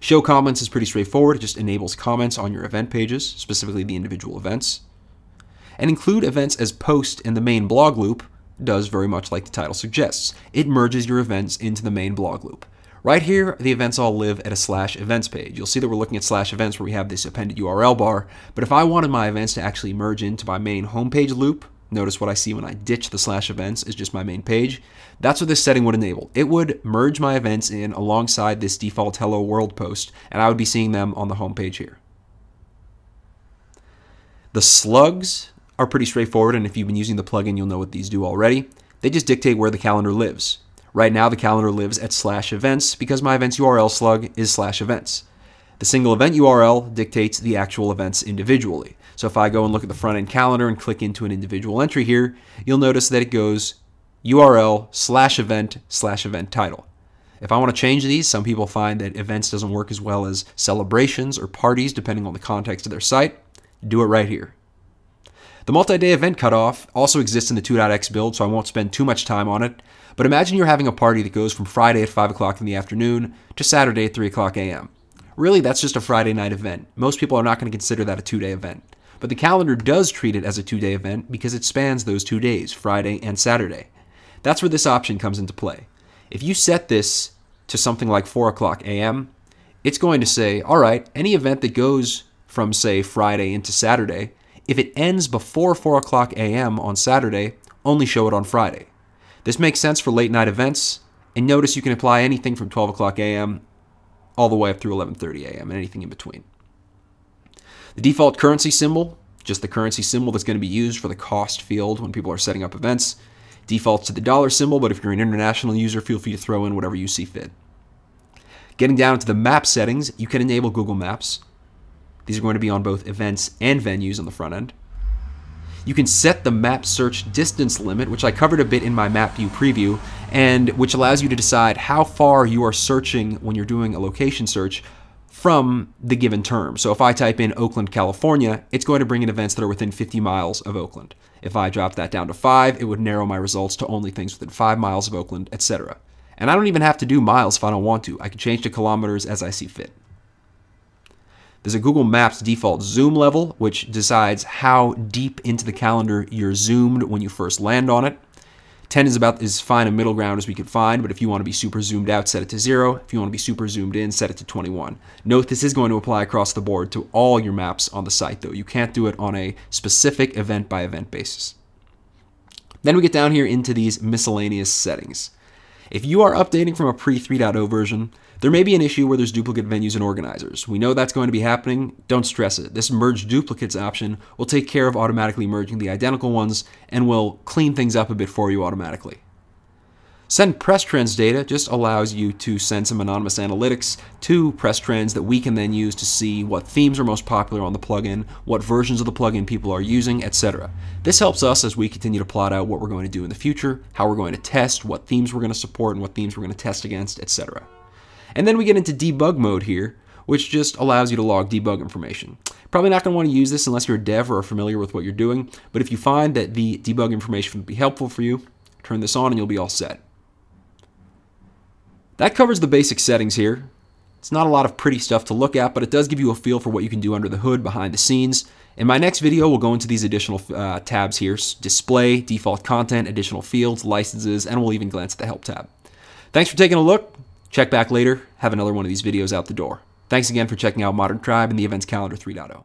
Show comments is pretty straightforward. It just enables comments on your event pages, specifically the individual events. And include events as post in the main blog loop does very much like the title suggests. It merges your events into the main blog loop. Right here, the events all live at a /events page. You'll see that we're looking at /events where we have this appended URL bar, but if I wanted my events to actually merge into my main homepage loop, notice what I see when I ditch the /events is just my main page. That's what this setting would enable. It would merge my events in alongside this default hello world post, and I would be seeing them on the homepage here. The slugs are pretty straightforward, and if you've been using the plugin, you'll know what these do already. They just dictate where the calendar lives. Right now, the calendar lives at /events because my events URL slug is /events. The single event URL dictates the actual events individually. So if I go and look at the front end calendar and click into an individual entry here, you'll notice that it goes URL /event title. If I want to change these, some people find that events doesn't work as well as celebrations or parties depending on the context of their site. Do it right here. The multi-day event cutoff also exists in the 2.x build, so I won't spend too much time on it. But imagine you're having a party that goes from Friday at 5 o'clock in the afternoon to Saturday at 3 o'clock a.m. Really, that's just a Friday night event. Most people are not going to consider that a 2-day event. But the calendar does treat it as a 2-day event because it spans those 2 days, Friday and Saturday. That's where this option comes into play. If you set this to something like 4 o'clock a.m., it's going to say, all right, any event that goes from, say, Friday into Saturday, if it ends before 4 o'clock a.m. on Saturday, only show it on Friday. This makes sense for late night events, and notice you can apply anything from 12 o'clock a.m. all the way up through 11:30 a.m. and anything in between. The default currency symbol, just the currency symbol that's going to be used for the cost field when people are setting up events, defaults to the dollar symbol, but if you're an international user, feel free to throw in whatever you see fit. Getting down to the map settings, you can enable Google Maps. These are going to be on both events and venues on the front end. You can set the map search distance limit, which I covered a bit in my map view preview, and which allows you to decide how far you are searching when you're doing a location search from the given term. So if I type in Oakland, California, it's going to bring in events that are within 50 miles of Oakland. If I drop that down to 5, it would narrow my results to only things within 5 miles of Oakland, etc. And I don't even have to do miles if I don't want to. I can change to kilometers as I see fit. There's a Google Maps default zoom level, which decides how deep into the calendar you're zoomed when you first land on it. 10 is about as fine a middle ground as we could find, but if you want to be super zoomed out, set it to 0. If you want to be super zoomed in, set it to 21. Note this is going to apply across the board to all your maps on the site, though. You can't do it on a specific event-by-event basis. Then we get down here into these miscellaneous settings. If you are updating from a pre-3.0 version, there may be an issue where there's duplicate venues and organizers. We know that's going to be happening. Don't stress it. This merge duplicates option will take care of automatically merging the identical ones and will clean things up a bit for you automatically. Send press trends data just allows you to send some anonymous analytics to press trends that we can then use to see what themes are most popular on the plugin, what versions of the plugin people are using, etc. This helps us as we continue to plot out what we're going to do in the future, how we're going to test, what themes we're going to support, and what themes we're going to test against, etc. And then we get into debug mode here, which just allows you to log debug information. Probably not going to want to use this unless you're a dev or are familiar with what you're doing, but if you find that the debug information would be helpful for you, turn this on and you'll be all set. That covers the basic settings here. It's not a lot of pretty stuff to look at, but it does give you a feel for what you can do under the hood behind the scenes. In my next video, we'll go into these additional tabs here: display, default content, additional fields, licenses, and we'll even glance at the help tab. Thanks for taking a look. Check back later. Have another one of these videos out the door. Thanks again for checking out Modern Tribe and the Events Calendar 3.0.